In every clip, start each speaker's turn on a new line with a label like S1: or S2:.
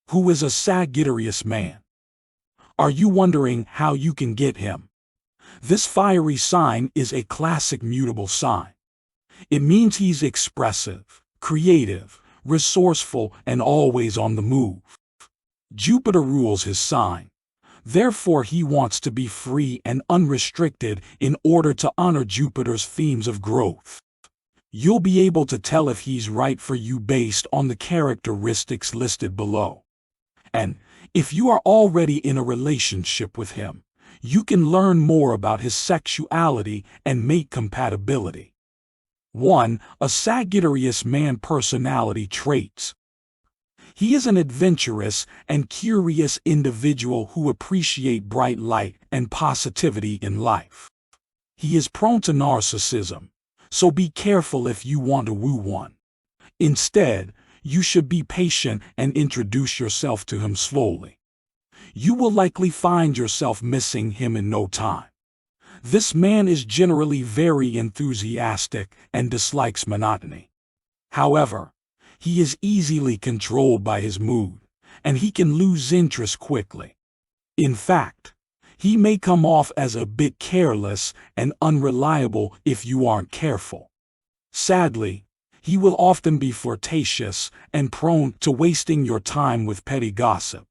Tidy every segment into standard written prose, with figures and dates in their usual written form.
S1: Who is a Sagittarius man? Are you wondering how you can get him? This fiery sign is a classic mutable sign. It means he's expressive, creative, resourceful, and always on the move. Jupiter rules his sign. Therefore, he wants to be free and unrestricted in order to honor Jupiter's themes of growth. You'll be able to tell if he's right for you based on the characteristics listed below. And if you are already in a relationship with him, you can learn more about his sexuality and mate compatibility. 1. A Sagittarius man personality traits. He is an adventurous and curious individual who appreciates bright light and positivity in life. He is prone to narcissism, so be careful if you want to woo one. Instead, you should be patient and introduce yourself to him slowly. You will likely find yourself missing him in no time. This man is generally very enthusiastic and dislikes monotony. However, he is easily controlled by his mood, and he can lose interest quickly. In fact, he may come off as a bit careless and unreliable if you aren't careful. Sadly, he will often be flirtatious and prone to wasting your time with petty gossip.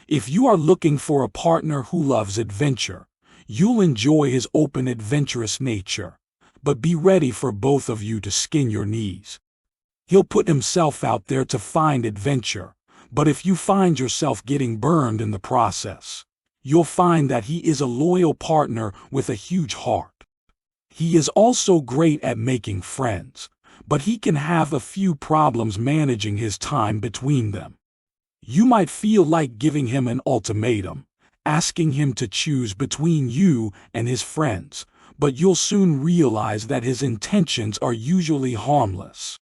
S1: If you are looking for a partner who loves adventure, you'll enjoy his open, adventurous nature, but be ready for both of you to skin your knees. He'll put himself out there to find adventure, but if you find yourself getting burned in the process, you'll find that he is a loyal partner with a huge heart. He is also great at making friends, but he can have a few problems managing his time between them. You might feel like giving him an ultimatum, asking him to choose between you and his friends, but you'll soon realize that his intentions are usually harmless.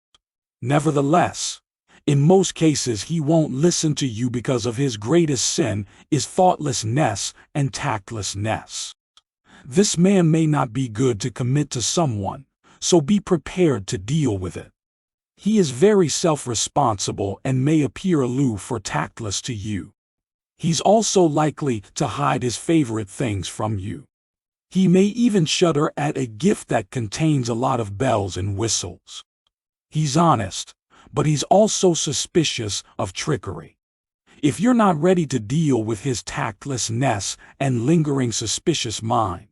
S1: Nevertheless, in most cases he won't listen to you because of his greatest sin is thoughtlessness and tactlessness. This man may not be good to commit to someone, so be prepared to deal with it. He is very self-responsible and may appear aloof or tactless to you. He's also likely to hide his favorite things from you. He may even shudder at a gift that contains a lot of bells and whistles. He's honest, but he's also suspicious of trickery. If you're not ready to deal with his tactlessness and lingering suspicious mind,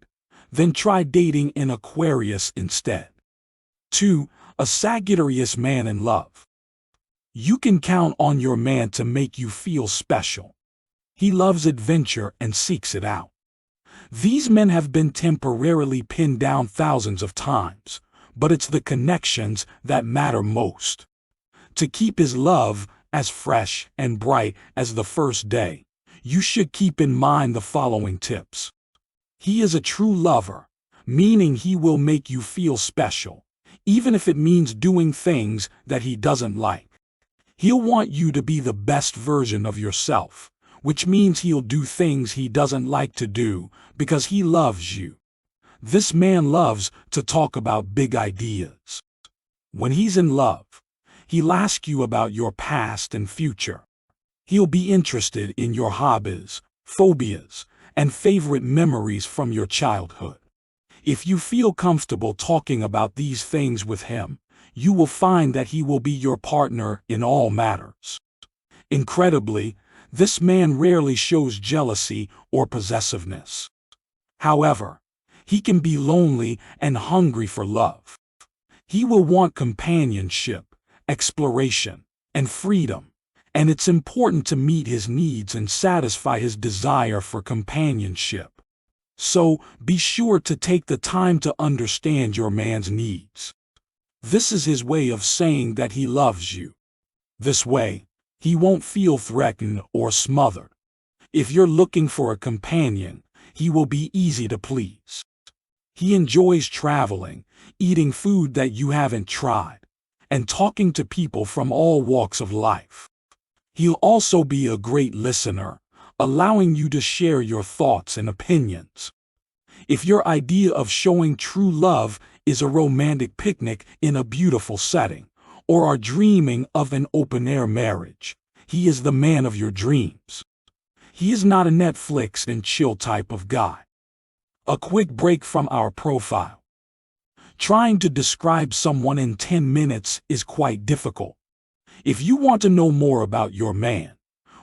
S1: then try dating an Aquarius instead. 2. A Sagittarius man in love. You can count on your man to make you feel special. He loves adventure and seeks it out. These men have been temporarily pinned down thousands of times, but it's the connections that matter most. To keep his love as fresh and bright as the first day, you should keep in mind the following tips. He is a true lover, meaning he will make you feel special, even if it means doing things that he doesn't like. He'll want you to be the best version of yourself, which means he'll do things he doesn't like to do because he loves you. This man loves to talk about big ideas. When he's in love, he'll ask you about your past and future. He'll be interested in your hobbies, phobias, and favorite memories from your childhood. If you feel comfortable talking about these things with him, you will find that he will be your partner in all matters. Incredibly, this man rarely shows jealousy or possessiveness. However, he can be lonely and hungry for love. He will want companionship, exploration, and freedom, and it's important to meet his needs and satisfy his desire for companionship. So, be sure to take the time to understand your man's needs. This is his way of saying that he loves you. This way, he won't feel threatened or smothered. If you're looking for a companion, he will be easy to please. He enjoys traveling, eating food that you haven't tried, and talking to people from all walks of life. He'll also be a great listener, allowing you to share your thoughts and opinions. If your idea of showing true love is a romantic picnic in a beautiful setting, or are dreaming of an open-air marriage, He is the man of your dreams. He is not a Netflix and chill type of guy. A quick break from our profile. Trying to describe someone in 10 minutes is quite difficult. If you want to know more about your man,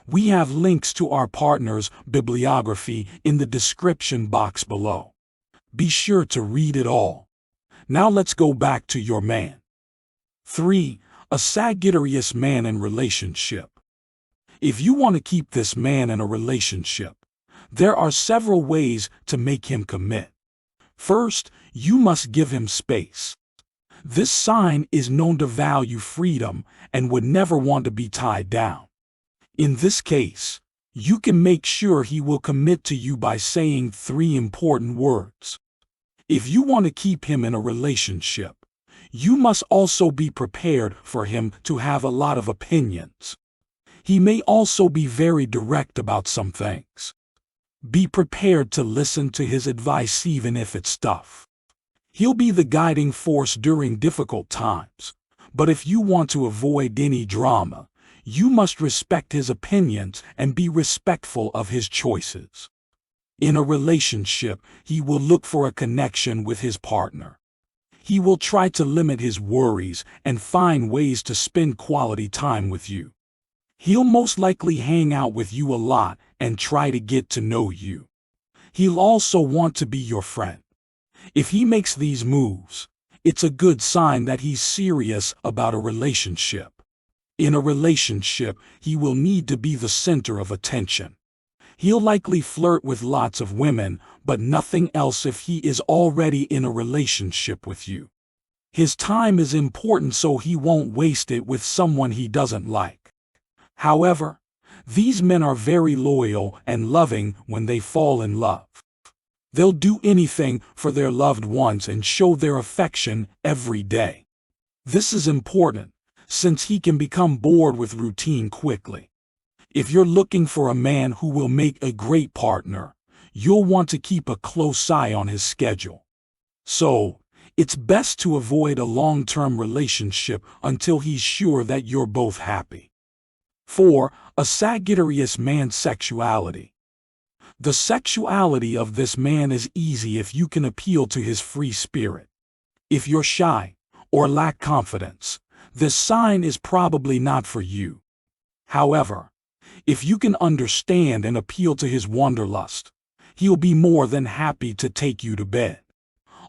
S1: we have links to our partner's bibliography in the description box below. Be sure to read it all. Now let's go back to your man. 3. A Sagittarius man in relationship. If you want to keep this man in a relationship, there are several ways to make him commit. First, you must give him space. This sign is known to value freedom and would never want to be tied down. In this case, you can make sure he will commit to you by saying 3 important words. If you want to keep him in a relationship, you must also be prepared for him to have a lot of opinions. He may also be very direct about some things. Be prepared to listen to his advice even if it's tough. He'll be the guiding force during difficult times, but if you want to avoid any drama, you must respect his opinions and be respectful of his choices. In a relationship, he will look for a connection with his partner. He will try to limit his worries and find ways to spend quality time with you. He'll most likely hang out with you a lot and try to get to know you. He'll also want to be your friend. If he makes these moves, it's a good sign that he's serious about a relationship. In a relationship, he will need to be the center of attention. He'll likely flirt with lots of women, but nothing else if he is already in a relationship with you. His time is important, so he won't waste it with someone he doesn't like. However, these men are very loyal and loving when they fall in love. They'll do anything for their loved ones and show their affection every day. This is important, since he can become bored with routine quickly. If you're looking for a man who will make a great partner, you'll want to keep a close eye on his schedule. So, it's best to avoid a long-term relationship until he's sure that you're both happy. 4. A Sagittarius man's sexuality. The sexuality of this man is easy if you can appeal to his free spirit. If you're shy or lack confidence, this sign is probably not for you. However, if you can understand and appeal to his wanderlust, he'll be more than happy to take you to bed.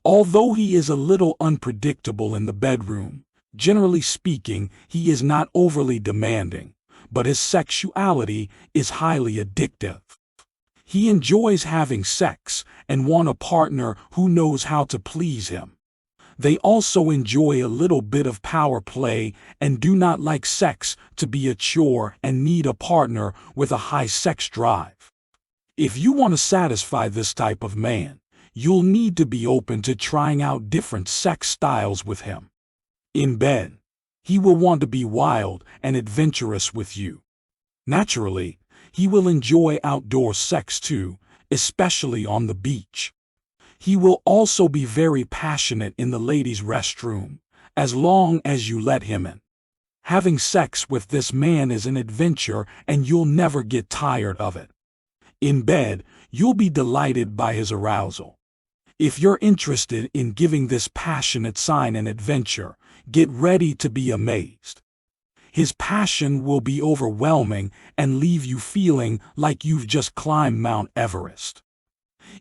S1: Although he is a little unpredictable in the bedroom, generally speaking, he is not overly demanding, but his sexuality is highly addictive. He enjoys having sex and wants a partner who knows how to please him. They also enjoy a little bit of power play and do not like sex to be a chore and need a partner with a high sex drive. If you want to satisfy this type of man, you'll need to be open to trying out different sex styles with him. In bed, he will want to be wild and adventurous with you. Naturally, he will enjoy outdoor sex too, especially on the beach. He will also be very passionate in the ladies' restroom, as long as you let him in. Having sex with this man is an adventure and you'll never get tired of it. In bed, you'll be delighted by his arousal. If you're interested in giving this passionate sign an adventure, get ready to be amazed. His passion will be overwhelming and leave you feeling like you've just climbed Mount Everest.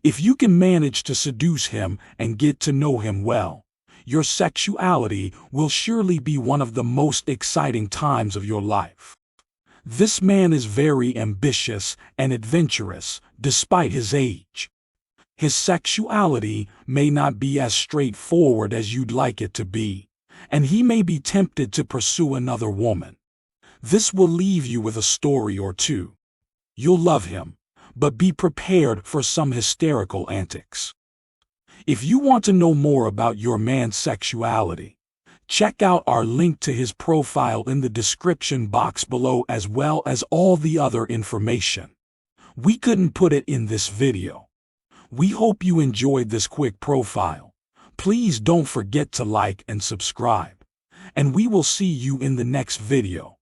S1: If you can manage to seduce him and get to know him well, your sexuality will surely be one of the most exciting times of your life. This man is very ambitious and adventurous despite his age. His sexuality may not be as straightforward as you'd like it to be, and he may be tempted to pursue another woman. This will leave you with a story or two. You'll love him, but be prepared for some hysterical antics. If you want to know more about your man's sexuality, check out our link to his profile in the description box below, as well as all the other information. We couldn't put it in this video. We hope you enjoyed this quick profile. Please don't forget to like and subscribe, and we will see you in the next video.